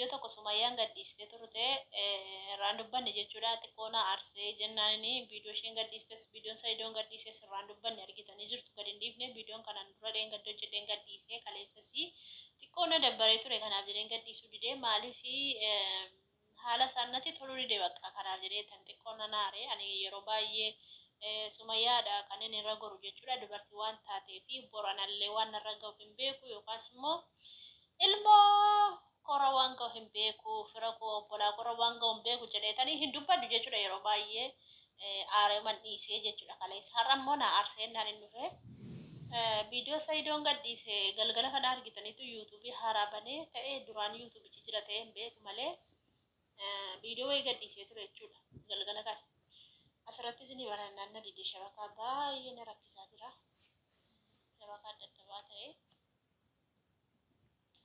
viidiyoo tokko Sumayyaan gadhiistee turte irraan dubbanne jechuudha. Xiqqoona aarsee jennaan inni viidiyoo isheen gadhiistes viidiyoon Saidoon gadhiises irraan dubbanne argitanii jirtu. Gadi hin dhiifne viidiyoon kanaan dura dheengadda hojjedheen gadhiisee kaleessasii xiqqoona dabbaree ture kanaaf jedheen gadhiisuu didee maaliif haala isaannatti toluu didee bakka kanaaf jedhee tan xiqqoona naare ani yeroo baay'ee Sumayyaadha kan inni irra goru jechuudha. Dubartii waan taatee fi boranallee waan irra gahu hin beeku yookaas immoo ilmoo kora waan gahu hin beeku fira koo obbolaa kora waan gahu hin beeku jedheetanii hin dubbaddu jechuudha. Yeroo baay'ee aaree man dhiisee jechuudha. Kaleessa har'a immoo na aarseen hin dhufe viidiyoo Saidoon gadhiise galgala kana argitaniitu yuutuubii haaraa banee ta'ee duraan yuutuubichi jira ta'ee hin beeku malee viidiyoo wayii gadhiisee ture jechuudha. Galgala kana asirratti isin barannaan na didee shabakaa baay'ee na rakkisaa jira. Shabakaa dadhabaa ta'e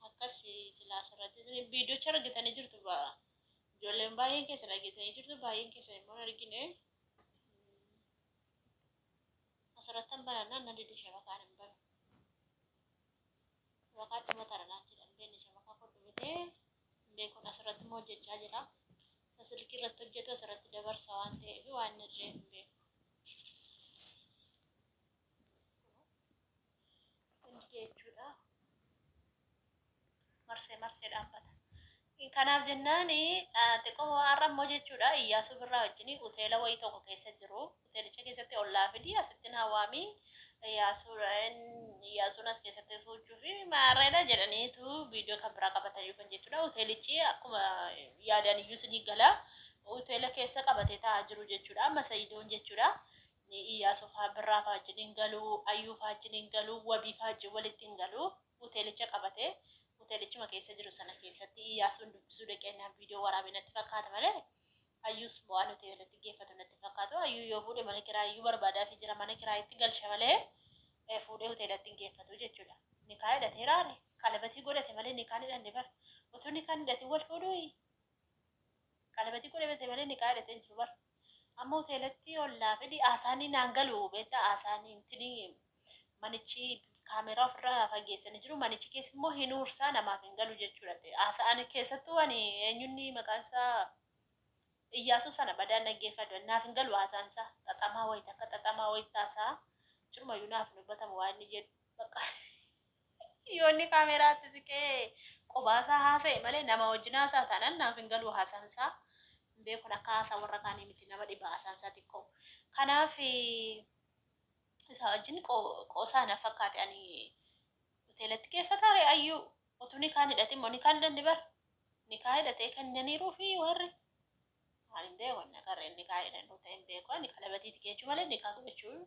akkas silaa asirratti isin viidiyoocha argitanii jirtu ijoolleen baay'een keessan argitanii jirtu baay'een keessan immoo argine asirratti barannaan na didee shabakaan hin banu. Shabakaa dhuma taranaa jedhan beekne shabakaa kodhu bitee beekuun asirratti immoo hojjechaa jira. Silkii irratti hojjetu asirratti dabarsa waan ta'eef waan irree hin beeku. Hundi jechuudha. Marsee dhaabbata. Kanaaf jennaan xiqqoo har'a immoo jechuudha Iyyaasuu Birraa wajjin hoteela wayii tokko keessa jiru. Hoteelicha keessatti ollaa fidii asitti hawaamii Iyyaasuun as keessatti fuuchuu fi maarreedha jedhaniitu viidiyoo kan biraa qabatanii kan jechuudha. Hoteelichi akkuma yaadan iyyuu isinii gala hoteela keessa qabatee taa'aa jiru jechuudha. Amma Saidoon jechuudha. Iyyaasuu fa'aa Birraa fa'aa wajjin galuu, Ayyuu fa'aa wajjin galuu, Wabii fa'aa wajjin walitti galuu hoteelicha qabatee hoteelichuma keessa jiru sana keessatti Iyyaasuun dubbisuu dhaqeenyaan viidiyoo waraabee natti fakkaata malee Ayyuus bu'aan hoteelatti geeffatu natti fakkaatu. Ayyuu yoo fuudhe mana kiraa Ayyuu barbaadaa fi jira mana kiraayitti galcha malee fuudhee hoteelatti hin geeffatu jechuudha. Nikaa hidhatee raare qalabatii godhate malee nikaan hidhanne bara otoo nikaan hidhatee wal fuudhuu qalabatii godhate malee nikaa hidhatee hin jiru bara. Amma hoteelatti ollaa fidii aasaanii naan galu beektaa aasaanii intini manichi kaameraa ofirraa fageessanii jiru. Manichi keessa immoo hin uursaa namaaf hin galu jechuudha. Haasa'an keessattuu ani eenyunni maqaan isaa Iyyaasuu sana badaan dhaggeeffadhu. Naaf hin galu haasaan isaa xaxamaa wayita akka xaxamaa wayitaasaa cumayyuu naaf hin dubbatamu waan inni jedhu bakka yoonni kaameraatti siqee qobaasaa haasa'e malee nama wajjin haasaa taanaan naaf hin galu haasaan isaa. Beekun akka haasaa warra kaanii miti nama dhiba haasaan isaa xiqqoo. Kanaaf isa wajjin qoosaa na fakkaate ani hoteelatti geeffataare Ayyuu utuu nikaan hidhate immoo nikaan hidhanne bara nikaa hidhatee kennaniiruu fi warri maalin beeku nagarreen nikaa hidhannu ta'e hin beeku ani qalabatiitti geechuu malee nikaa godhachuu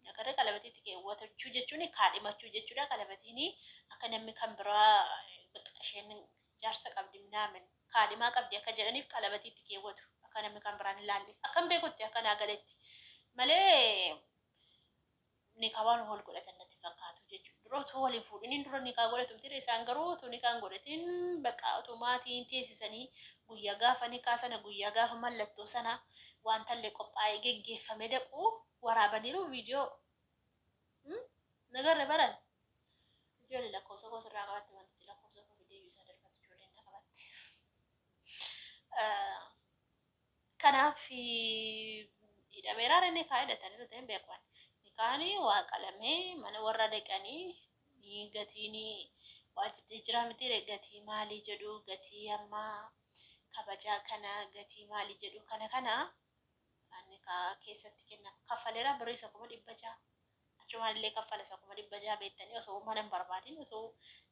nagarree qalabatiitti keewwatachuu jechuun kaadhimachuu jechuudha. Qalabatiin akka namni kan biraa isheen jaarsa qabdi naamin kaadhimaa qabdi akka jedhaniif qalabatiitti keewwatu akka namni kan biraan hin laalleef akkan beekutti akka naagaleetti malee nikaa waan wal godhatan natti fakkaatu jechuudha. Dura otoo waliin fuudhiniin dura nikaa godhatu miti isaan garuu otoo nikaan godhatiin bakka otoo maatiin teessisanii guyyaa gaafa nikaa sana guyyaa gaafa mallattoo sana wantallee qophaa'ee geggeeffame dhaqu waraabaniiru viidiyoo nagarre baran ijoollee lakkoofsa irraa qabatte wantichi lakkoofsa viidiyoo isaa darbatti ijoolleen na qabatte. Kanaaf hidhameeraare nikaa hidhatanii ta'e hin beekan. Nikaanii waa qalamee mana warra dhaqanii gatiin waajjirri jira miti gatii maalii jedhu gatii ammaa kabajaa kana gatii maalii jedhu kana nikaa keessatti kenna kaffaleera birrii 1600 achumaan illee kaffala 1600 beektanii osoo mana hin barbaadin osoo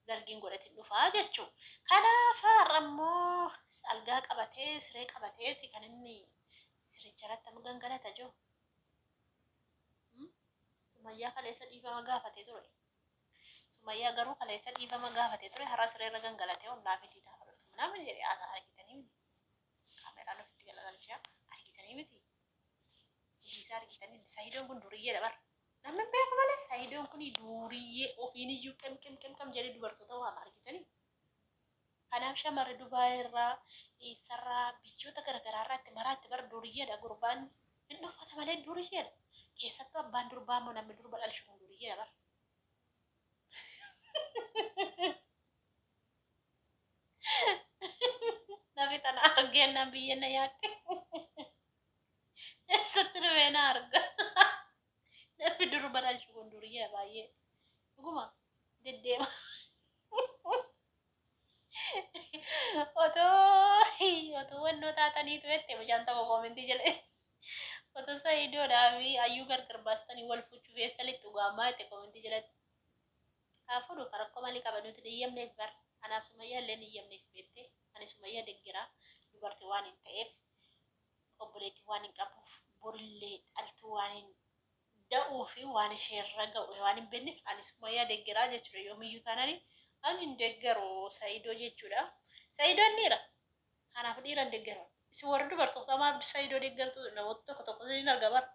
zargiin godhatin dhufaa jechuu. Kanaaf har'ammoo algaa qabatee siree qabateeti kan inni siricharratti amma gangalata jiru. Sumayyaa kaleessa dhiifama gaafatee ture. Sumayyaa garuu kaleessa dhiifama gaafatee ture har'a sireerra gangalatee ollaa fidiidhaa fudhatu. Nama jedhee haasaa argitanii miti. Kaameraan ofitti galagalchaa argitanii miti. Isaa argitanii Saidoon kun duriyyeedha bara. Namni beeku malee Saidoon kun duriyyee ofiin iyyuu qam jedhee dubartoota waama argitanii. Kanaaf shamarri Dubaay irraa eessarraa bichoota garaagaraa itti maraatti bara duriyyeedha gurbaan hin uffata malee duriyyeedha. Keessattuu abbaan durbaa immoo namni durba dhalchu kun duriyyeedha bara. tana argeenna biyyenna yaatte. Eessatti dhufee na arga. Namni durba dhalchu kun duriyyaa baay'ee. Dhuguma deddeema. Otoo wannoo taataniitu jette bishaan tokko koomintii jedhe. Otoo Sa'iidoodhaa fi Ayyuu gargar baastanii wal fuudhuuf eessa lixxu gaammaa jette koomintii jedhatti. Haa fuudhu rakkoo malii qaba nuti dhiyyamneef bara. Anaaf Sumayyaa illee dhiyyamneef beektee. Ani Sumayyaa deggeraa dubartii waan hin ta'eef obboleettii waan hin qabuuf borillee dhaltuu waan hin da'uu fi waan isheerra ga'u waan hin beekneef ani Sumayyaa deggeraa jechuudha yoomiyyuu taanani ani hin deggeru Sa'iidoo jechuudha. Sa'iidoon dhiira. Kanaaf dhiira hin deggeru. Isin warri dubartoota maaf Sa'iidoo deggertu namoota tokko tokko isin arga bara.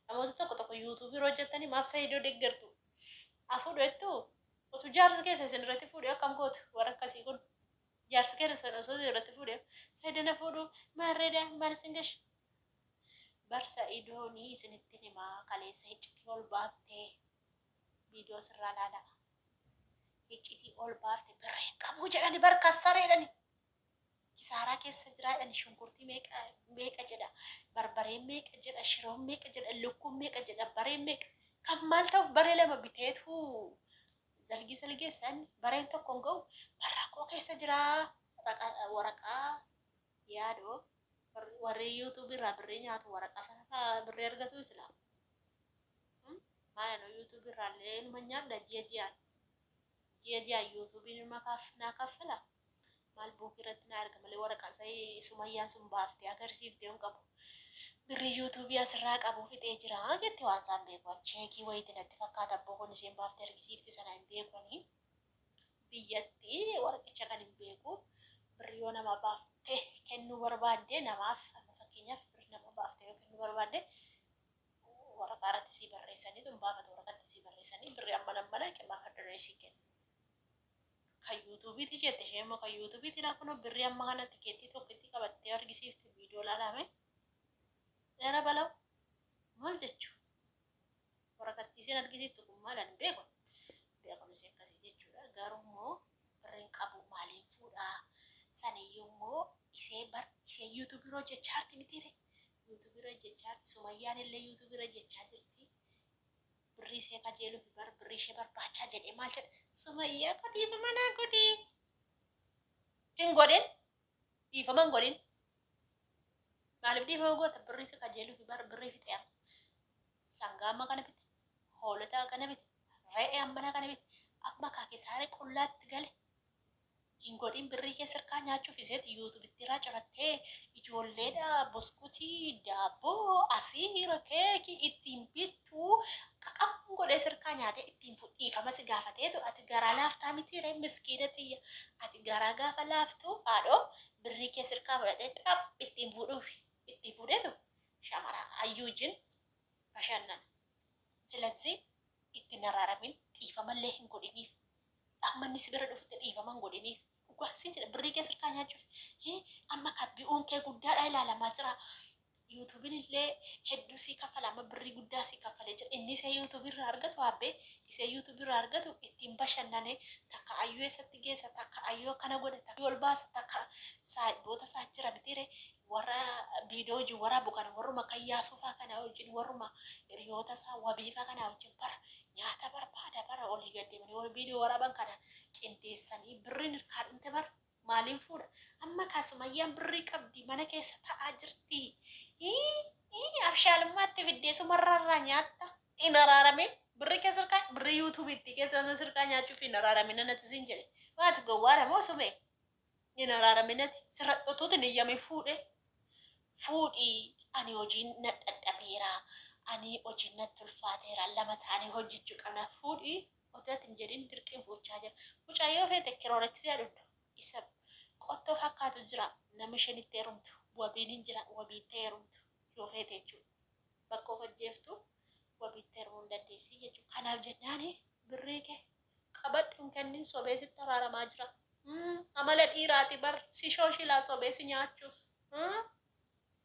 Namoota tokko tokko yuutuubii hojjetanii maaf Sa'iidoo deggertu. Afuudhu jettuu osoo jaarsa keessa isin irratti fuudhee akkam gootu warra akkasii kun jaarsa keessa osoo isin irratti fuudhee Sa'iidoon afuudhu maarreedha maal isin gash. Bar Sa'iidoonii isinitti himaa kaleessa iccitii ol baaftee viidiyoo sirraa laala. Iccitii ol baaftee birree qabu jedhani barkassareedhani. Kisaaraa keessa jira jedhani shunkurtii meeqa jedha barbareen meeqa jedha shiroon meeqa jedha lukkuun meeqa jedha bareen meeqa kan maal ta'uuf baree lama biteetu zalgisan bareen tokko hin ga'u barraaqoo keessa jira waraqaa yaadoo warri yuutuubii irraa birrii nyaatu waraqaa sanarraa birrii argatu isla. Maala yuutuubii irraa illee ilma nyaadha ji'a yuutuubiin ilma naa kaffala. Maal buukii irratti na arga malee waraqaa isaa Sumayyaan sun baaftee agarsiiftee hin qabu. Birrii yuutuubii asirraa qabu fixee jira jettee waan isaan beekuun cheekii wayiitii natti fakkaata boqon isheen baaftee argisiifte sana hin beekuni. Biyyatti warqicha kan hin beeku birrii yoo nama baaftee kennuu barbaadde namaaf fakkeenyaaf birrii nama baaftee yoo kennuu barbaadde waraqaa irratti sii barreessanii tun baafatu waraqatti sii barreessanii birrii ammana qimmaa faddaree sii kennu. Kan yuutuubiiti jette isheen immoo kan yuutuubiiti dha kunoo birrii amma kana tikeettii tokkotti qabattee argisiifte viidiyoo laalame. Era balau maal jechuudha. Waraqatti isheen argisiiftu kun maalan beekon isheen akkasii jechuudha. Garuu immoo birriin qabu maaliin fuudhaa saniyyuu immoo ishee yuutuubii irra hojjechaa jirti mitiire. Yuutuubii irra hojjechaa jirti Sumayyaan illee yuutuubii irra hojjechaa jirti. Birrii ishee kajeeluu fi birrii ishee barbaachaa jedhee maal jedha Sumayyaa godhiifa manaa godhii. Hin godhin dhiifama hin godhin. Maaliif dhiifama goota birrii si kajeeluu fi birrii fixee sangaa amma kana bite hoolota kana bite re'ee ammana kana bite amma kaakisaaree qullaatti gale hin godhin birrii keessa hirkaa nyaachuuf iseeti yuutuubitti irraa corattee ijoolleedha buskutii daabboo asiira keekii ittiin bittuu qaqam godhee sirkaa nyaatee ittiin dhiifama si gaafateetu ati garaa laaftaa mitiire miskiina xiyya ati garaa gaafa laaftuu haadhoo birrii keessa hirkaa fudhatee xap ittiin fuudhuuf itti fuudhetu shamara ayyuujin bashannan. Silazii ittiin araaramin dhiifamallee hin godhiniif ammanni si bira dhufutti dhiifama hin godhiniif dhugaatiin jedha birrii keessa hirkaa nyaachuuf amma kabbi'uun kee guddaadha ilaalamaa jira. Yuutuubiin illee hedduu sii kaffala amma birrii guddaa sii kaffalee jira inni isee yuutuubii irraa argatu abbee isee yuutuubii irraa argatu ittiin bashannanee takka ayyuu eessatti geessa takka ayyuu akkana godhe takka ol baasa takka saayiboota isaa jira mitiire warra viidiyoo wajjin waraabu kana warruma kayyaasuufaa kana wajjin warruma hiriyoota isaa wabiifaa kana wajjin bara nyaata barbaada bara olii gaddeemanii warra viidiyoo waraaban kana qindeessanii birriin hirkaa dhumte bara maaliin fuudha amma Sumayyaan birrii qabdi mana keessa ta'aa jirti. Abshaalummaatti fiddeessu marrarraa nyaatta hin araaramin birrii keessa hirkaa birrii yuutuubiitti keessa hirkaa nyaachuuf hin araaramin natti siin jedhe waati gowwaadha moo sumee hin araaraminati sirratti otoo hin iyyame fuudhii ani hojiin na dhadhabeera ani hojiin natti ulfaateera lama ta'anii hojjechuu qabna fuudhii otoo hin jedhin dirqiin fuuchaa jira mucayyoo feete kirooreksii aduddu isa qottoo fakkaatu jira nama shanitti heerumtu wabiin hin jira wabiitti heerumtu yoo feete jechuudha bakka of hojjeeftu wabiitti heerumuu hin dandeessii jechuudha kanaaf jennaani birrii kee qabadhuun kennin sobeesitti araaramaa jira. Amala dhiiraati bar si shooshilaa sobeesi nyaachuuf.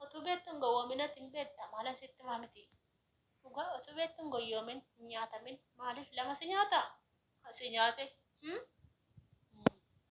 Otuu beektuun gowwoominati hin beekta maala sitti maamiti. Dhugaa otuu beektuun goyyoomin hin nyaatamin maaliif lama si nyaata? Si nyaate